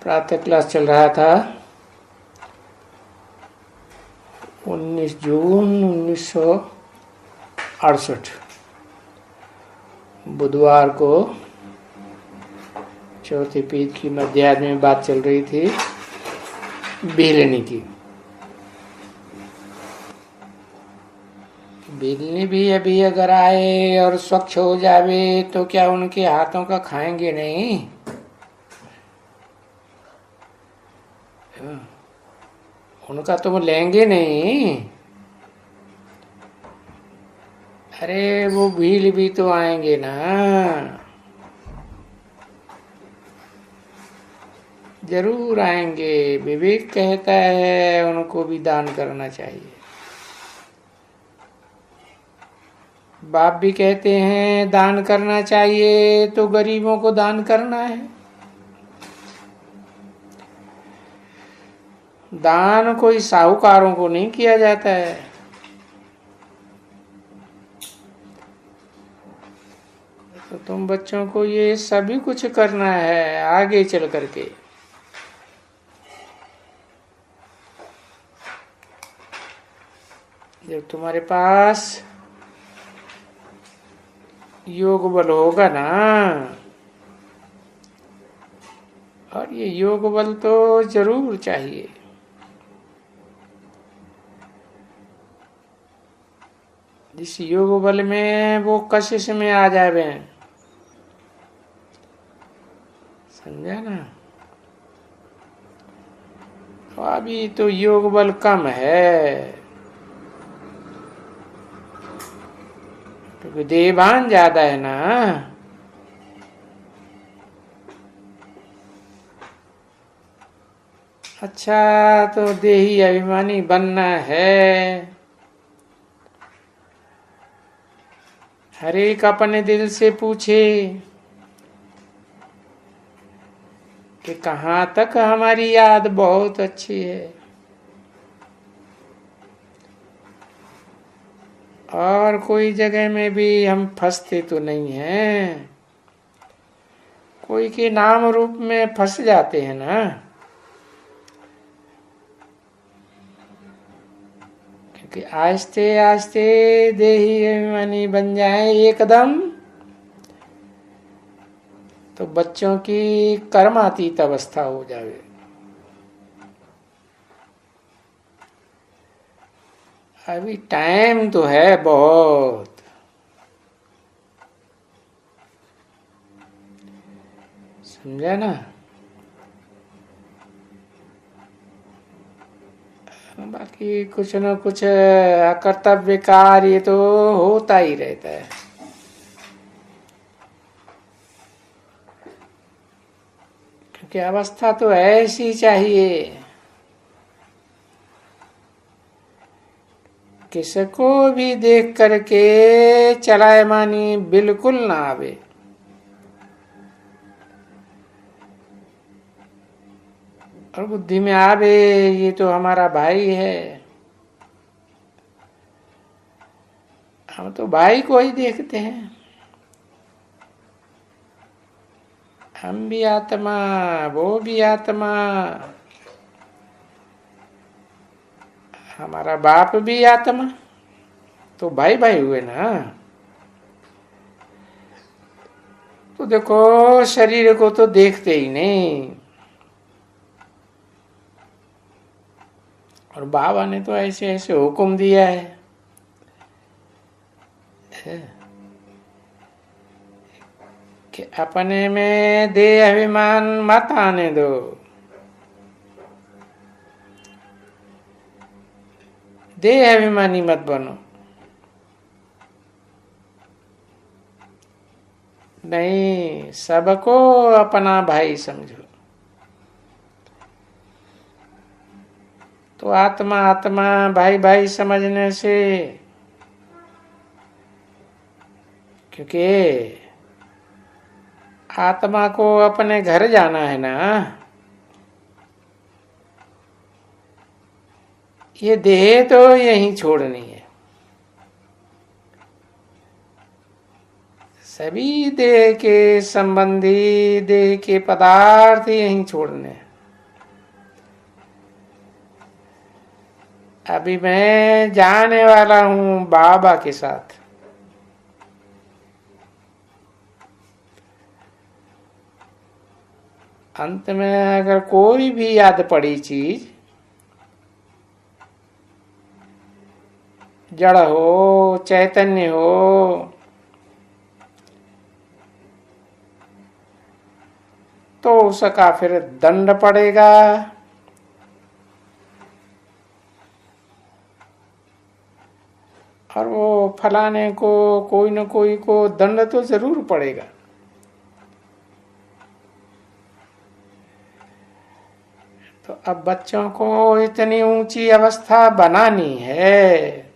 प्रातः क्लास चल रहा था 19 जून 1968 बुधवार को चौथी पीठ की मध्याह्न में बात चल रही थी बिलनी की। बिलनी भी अभी अगर आए और स्वच्छ हो जावे तो क्या उनके हाथों का खाएंगे नहीं? उनका तो वो लेंगे नहीं। अरे वो भील भी तो आएंगे ना, जरूर आएंगे। विवेक कहता है उनको भी दान करना चाहिए। बाप भी कहते हैं दान करना चाहिए, तो गरीबों को दान करना है। दान कोई साहूकारों को नहीं किया जाता है। तो तुम बच्चों को ये सभी कुछ करना है आगे चल करके। जब तुम्हारे पास योग बल होगा ना, और ये योग बल तो जरूर चाहिए। जिस योग बल में वो कशिश में आ जावे, समझा ना? अभी तो योग बल कम है, क्योंकि देवान ज्यादा है ना। अच्छा, तो देही अभिमानी बनना है। हर एक अपने दिल से पूछे कि कहाँ तक हमारी याद बहुत अच्छी है, और कोई जगह में भी हम फंसते तो नहीं हैं। कोई के नाम रूप में फंस जाते हैं ना, क्योंकि आस्ते आस्ते देही अभिमानी बन जाए एकदम, तो बच्चों की कर्मातीत अवस्था हो जावे। अभी टाइम तो है बहुत। समझा ना? बाकी कुछ न कुछ कर्तव्य कार्य तो होता ही रहता है। क्योंकि अवस्था तो ऐसी चाहिए, किसको भी देख करके चलायमानी बिल्कुल ना आवे। और बुद्धि में आवे ये तो हमारा भाई है, हम तो भाई को ही देखते हैं। हम भी आत्मा, वो भी आत्मा, हमारा बाप भी आत्मा, तो भाई भाई हुए ना। तो देखो शरीर को तो देखते ही नहीं, और बाबा ने तो ऐसे ऐसे हुक्म दिया है कि अपने में देह अभिमान मत आने दो। देह अभिमानी मत बनो। नहीं, सबको अपना भाई समझो। तो आत्मा आत्मा भाई भाई समझने से, क्योंकि आत्मा को अपने घर जाना है ना। ये देह तो यहीं छोड़नी है। सभी देह के संबंधी, देह के पदार्थ यहीं छोड़ने हैं। अभी मैं जाने वाला हूं बाबा के साथ। अंत में अगर कोई भी याद पड़ी चीज, जड़ हो चैतन्य हो, तो उसका फिर दंड पड़ेगा। और वो फलाने को, कोई न कोई को दंड तो जरूर पड़ेगा। तो अब बच्चों को इतनी ऊंची अवस्था बनानी है,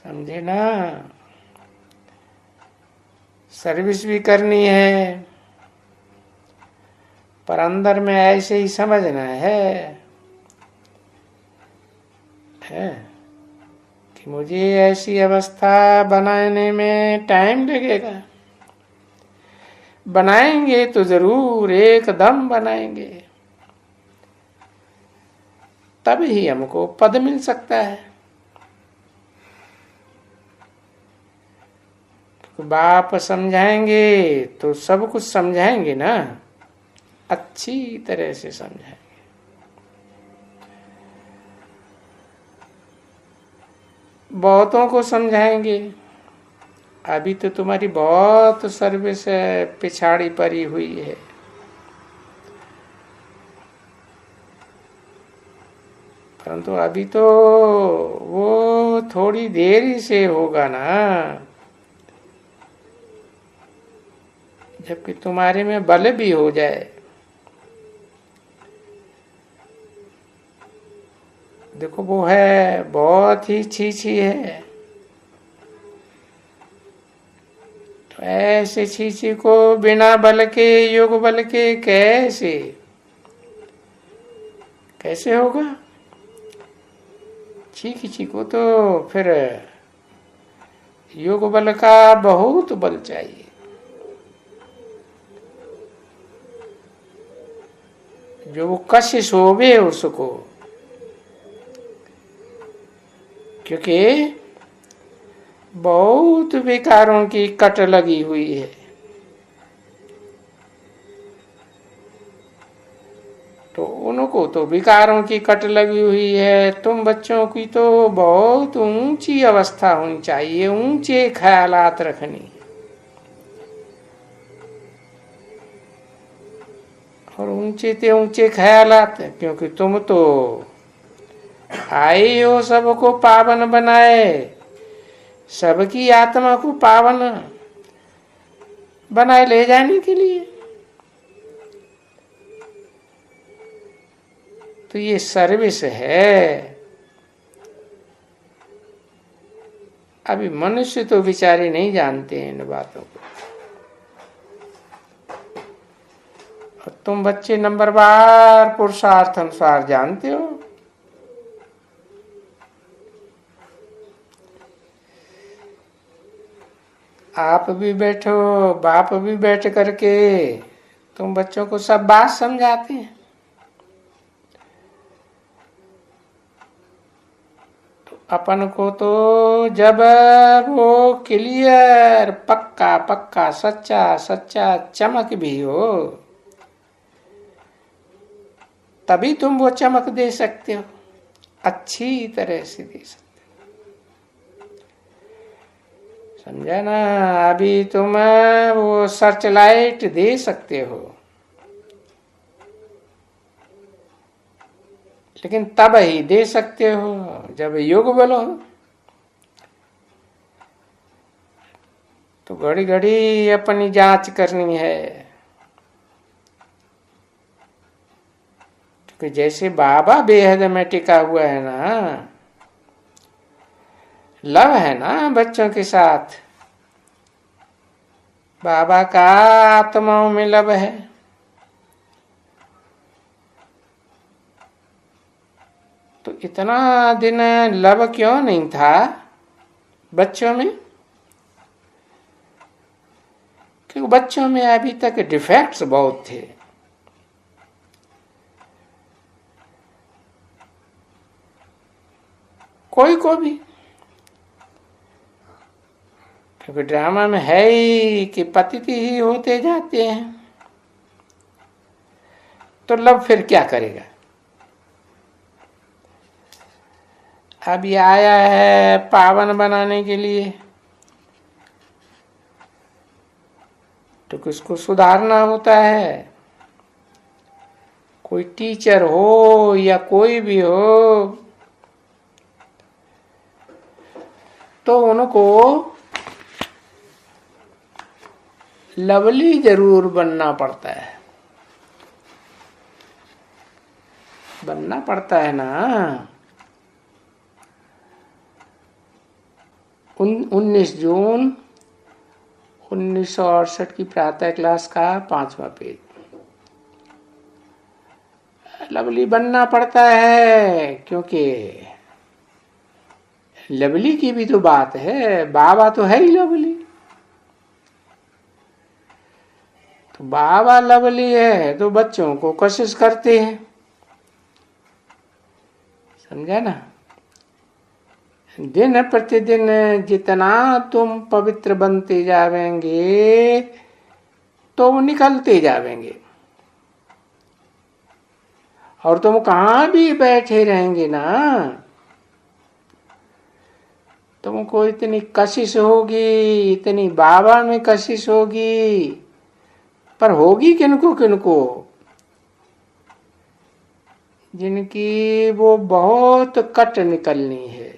समझे ना। सर्विस भी करनी है, पर अंदर में ऐसे ही समझना है कि मुझे ऐसी अवस्था बनाने में टाइम लगेगा। बनाएंगे तो जरूर, एकदम बनाएंगे, तब ही हमको पद मिल सकता है। बाप समझाएंगे तो सब कुछ समझाएंगे ना, अच्छी तरह से समझाएंगे। बहुतों को समझाएंगे। अभी तो तुम्हारी बहुत सर्विस पिछाड़ी पड़ी हुई है। परंतु अभी तो वो थोड़ी देरी से होगा ना, जबकि तुम्हारे में बल भी हो जाए। देखो वो है बहुत ही छी है, तो ऐसे छी को बिना बल के, योग बल के कैसे होगा। छी को तो फिर योग बल का बहुत बल चाहिए। जो वो कष्ट शोभे उसको, क्योंकि बहुत विकारों की कट लगी हुई है। तो उनको तो विकारों की कट लगी हुई है, तुम बच्चों की तो बहुत ऊंची अवस्था होनी चाहिए, ऊंचे ख्यालात रखनी। और ऊंचे ते ऊंचे ख्यालात, क्योंकि तुम तो आए हो सबको पावन बनाए, सबकी आत्मा को पावन बनाए ले जाने के लिए। तो ये सर्विस है। अभी मनुष्य तो बेचारे नहीं जानते हैं इन बातों को। और तुम बच्चे नंबरवार पुरुषार्थ अनुसार जानते हो। आप भी बैठो, बाप भी बैठ करके तुम बच्चों को सब बात समझाते हैं। तो अपन को तो जब वो क्लियर पक्का पक्का सच्चा सच्चा चमक भी हो, तभी तुम वो चमक दे सकते हो, अच्छी तरह से दे सकते हो। समझा ना। अभी तुम वो सर्च लाइट दे सकते हो, लेकिन तब ही दे सकते हो जब योग बल हो। तो घड़ी घड़ी अपनी जांच करनी है। क्योंकि जैसे बाबा बेहद में टिका हुआ है ना, लव है ना बच्चों के साथ, बाबा का आत्माओं में लव है। तो इतना दिन लव क्यों नहीं था बच्चों में? क्योंकि बच्चों में अभी तक डिफेक्ट्स बहुत थे। कोई को भी, क्योंकि ड्रामा में है ही कि पतित ही होते जाते हैं। तो लव फिर क्या करेगा? अब ये आया है पावन बनाने के लिए, तो किसको सुधारना होता है। कोई टीचर हो या कोई भी हो, तो उनको लवली जरूर बनना पड़ता है, बनना पड़ता है ना। 19 जून 1968 की प्रातः क्लास का 5वां पेज। लवली बनना पड़ता है क्योंकि लवली की भी तो बात है, बाबा तो है ही लवली। तो बाबा लवली है तो बच्चों को कोशिश करते हैं, समझा ना। दिन प्रतिदिन जितना तुम पवित्र बनते जावेंगे तो वो निकलते जावेंगे, और तुम कहाँ भी बैठे रहेंगे ना, तुमको इतनी कशिश होगी, इतनी बाबा में कशिश होगी, पर होगी किनको किनको, जिनकी वो बहुत कट निकलनी है,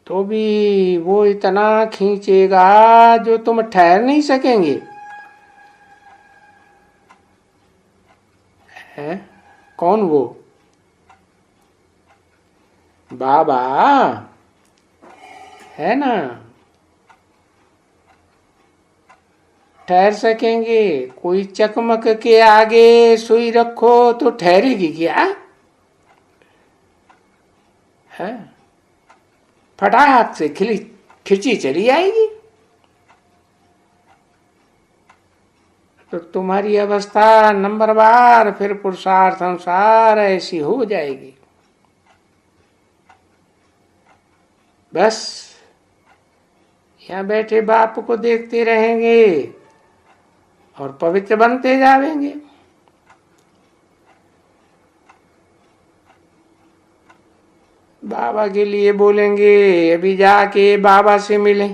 तो भी वो इतना खींचेगा जो तुम ठहर नहीं सकेंगे। है कौन वो? बाबा है ना। ठहर सकेंगे? कोई चकमक के आगे सुई रखो तो ठहरेगी क्या? है फटाक से खिंची चली आएगी। तो तुम्हारी अवस्था नंबरवार फिर पुरुषार्थ अनुसार ऐसी हो जाएगी। बस यहाँ बैठे बाप को देखते रहेंगे और पवित्र बनते जाएंगे। बाबा के लिए बोलेंगे अभी जाके बाबा से मिले,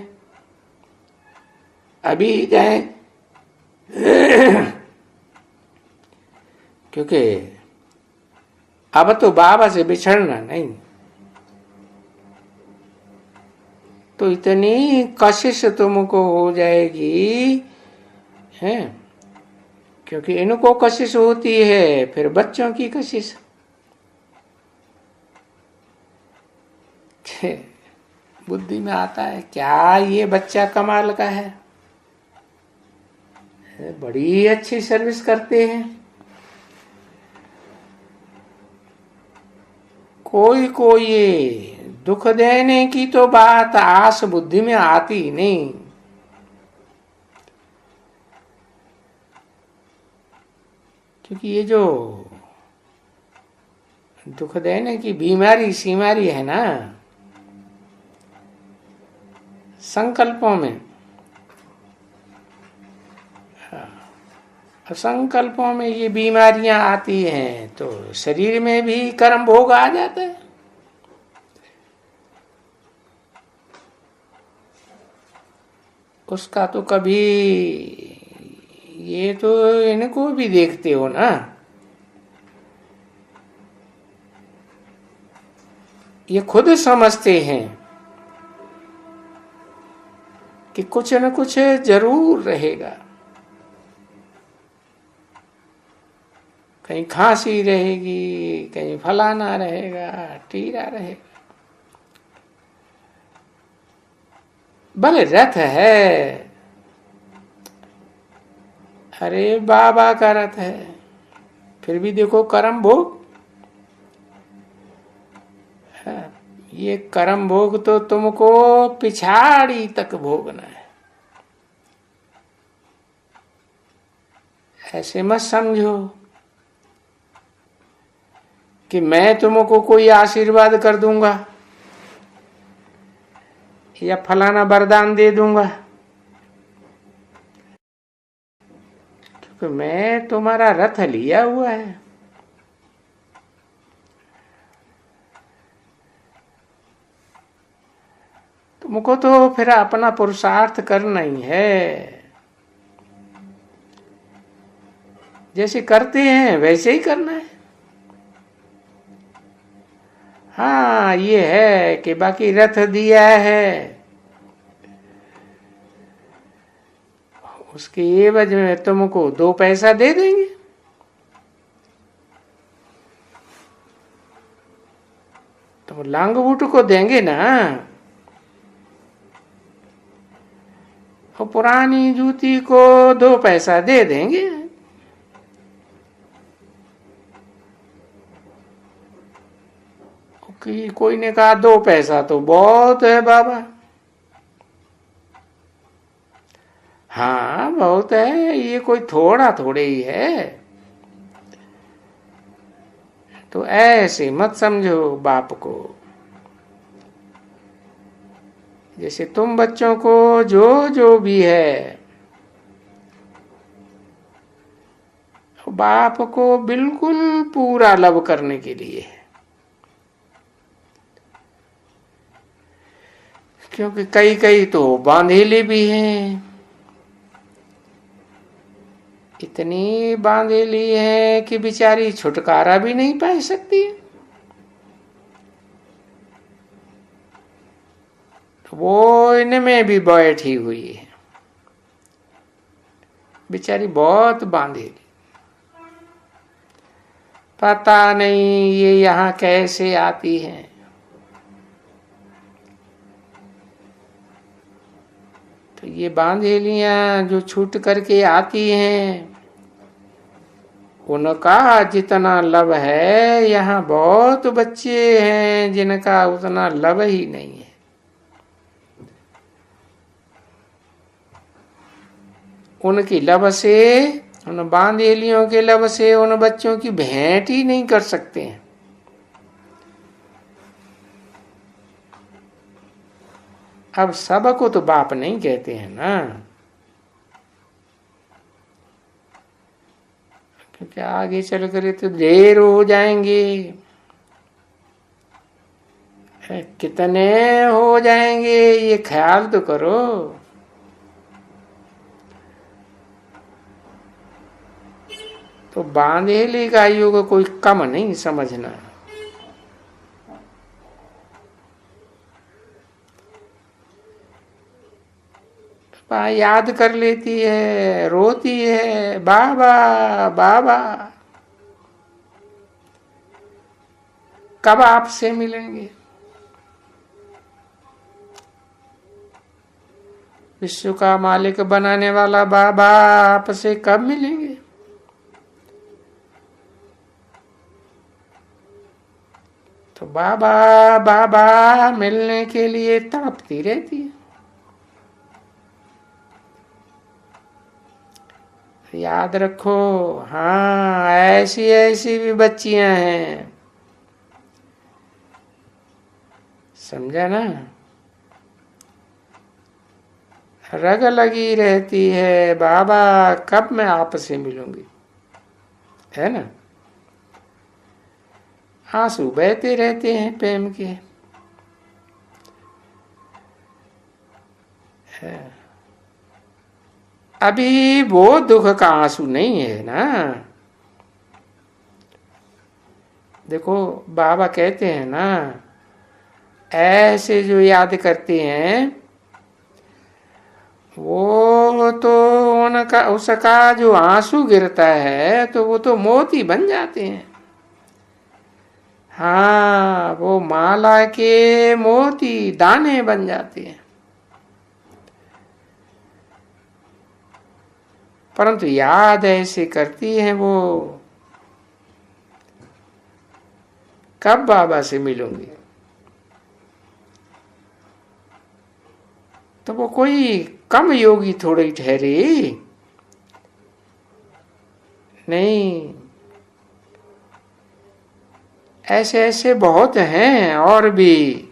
अभी जाए क्योंकि अब तो बाबा से बिछड़ना नहीं। तो इतनी कशिश तुमको हो जाएगी है, क्योंकि इनको कशिश होती है, फिर बच्चों की कशिश। बुद्धि में आता है क्या ये बच्चा कमाल का है, बड़ी अच्छी सर्विस करते हैं। कोई को ये दुख देने की तो बात आस बुद्धि में आती नहीं। क्योंकि ये जो दुख देने की बीमारी सीमारी है ना, संकल्पों में, संकल्पों में ये बीमारियां आती हैं तो शरीर में भी कर्म भोग आ जाता है। उसका तो कभी, ये तो इनको भी देखते हो ना, ये खुद समझते हैं कि कुछ न कुछ जरूर रहेगा, कहीं खांसी रहेगी, कहीं फलाना रहेगा, टीरा रहेगा। भले रथ है, अरे बाबा का रथ है, फिर भी देखो कर्म भोग। ये कर्म भोग तो तुमको पिछाड़ी तक भोगना है, ऐसे मत समझो कि मैं तुमको कोई आशीर्वाद कर दूंगा या फलाना वरदान दे दूंगा, क्योंकि मैं तुम्हारा रथ लिया हुआ है। तुमको तो फिर अपना पुरुषार्थ करना ही है, जैसे करते हैं वैसे ही करना है। हाँ, ये है कि बाकी रथ दिया है, उसके एवज में तुमको 2 पैसा दे देंगे। तुम लांगबूट को देंगे ना, और पुरानी जूती को 2 पैसा दे देंगे। कि कोई ने कहा 2 पैसा तो बहुत है बाबा। हाँ बहुत है, ये कोई थोड़ा थोड़े ही है। तो ऐसे मत समझो बाप को। जैसे तुम बच्चों को जो जो भी है, बाप को बिल्कुल पूरा लव करने के लिए है। क्योंकि कई कई तो बांधेले भी हैं, इतनी बांधेली है कि बेचारी छुटकारा भी नहीं पा सकती। वो इनमें भी बैठी हुई है, बेचारी बहुत बांधेली। पता नहीं ये यहाँ कैसे आती है। तो ये बांधेलियां जो छूट करके आती हैं, उनका जितना लव है, यहाँ बहुत बच्चे हैं जिनका उतना लव ही नहीं है। उनकी लव से, उन बांधेलियों के लव से उन बच्चों की भेंट ही नहीं कर सकते हैं। अब सबको तो बाप नहीं कहते हैं ना, क्योंकि आगे चल कर तो देर हो जाएंगे। कितने हो जाएंगे ये ख्याल तो करो। तो बांधेली गायों को कोई कम नहीं समझना। याद कर लेती है, रोती है, बाबा बाबा कब आपसे मिलेंगे। विश्व का मालिक बनाने वाला बाबा आपसे कब मिलेंगे। तो बाबा बाबा मिलने के लिए तड़पती रहती है। याद रखो, हाँ ऐसी ऐसी भी बच्चियां हैं, समझा ना। रग लगी रहती है, बाबा कब मैं आपसे मिलूंगी, है ना। आंसू बहते रहते हैं प्रेम के। अभी वो दुख का आंसू नहीं है ना। देखो बाबा कहते हैं ना, ऐसे जो याद करते हैं वो तो उनका, उसका जो आंसू गिरता है तो वो तो मोती बन जाते हैं। हाँ, वो माला के मोती दाने बन जाते हैं। परंतु याद ऐसे करती है वो, कब बाबा से मिलूंगी। तो वो कोई कम योगी थोड़ी ठहरे नहीं। ऐसे ऐसे बहुत हैं और भी।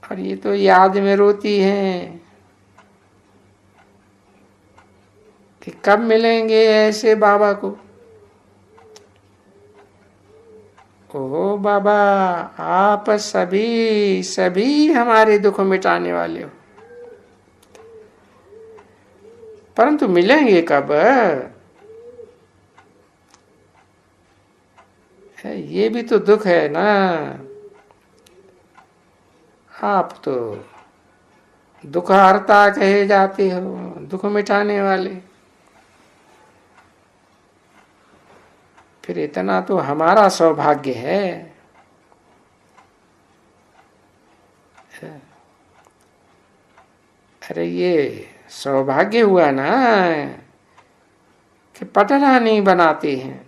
और ये तो याद में रोती हैं कि कब मिलेंगे ऐसे बाबा को। ओ बाबा, आप सभी सभी हमारे दुख मिटाने वाले हो, परंतु मिलेंगे कब? ये भी तो दुख है ना। आप तो दुख हरता कहे जाते हो, दुख मिटाने वाले। फिर इतना तो हमारा सौभाग्य है। अरे ये सौभाग्य हुआ ना कि पटना नहीं बनाते हैं।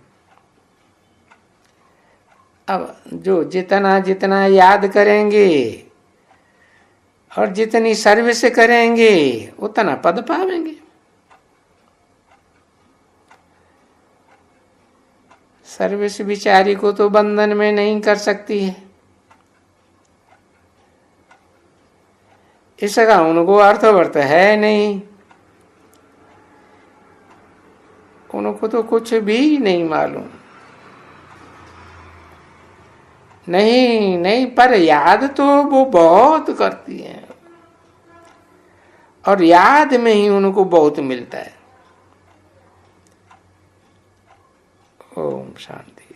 अब जो जितना जितना याद करेंगे और जितनी सर्विस करेंगे उतना पद पावेंगे। सर्विस बिचारी को तो बंधन में नहीं कर सकती है, इसका उनको अर्थवर्थ है नहीं। उनको तो कुछ भी नहीं मालूम। नहीं नहीं, पर याद तो वो बहुत करती हैं और याद में ही उनको बहुत मिलता है। ओम शांति।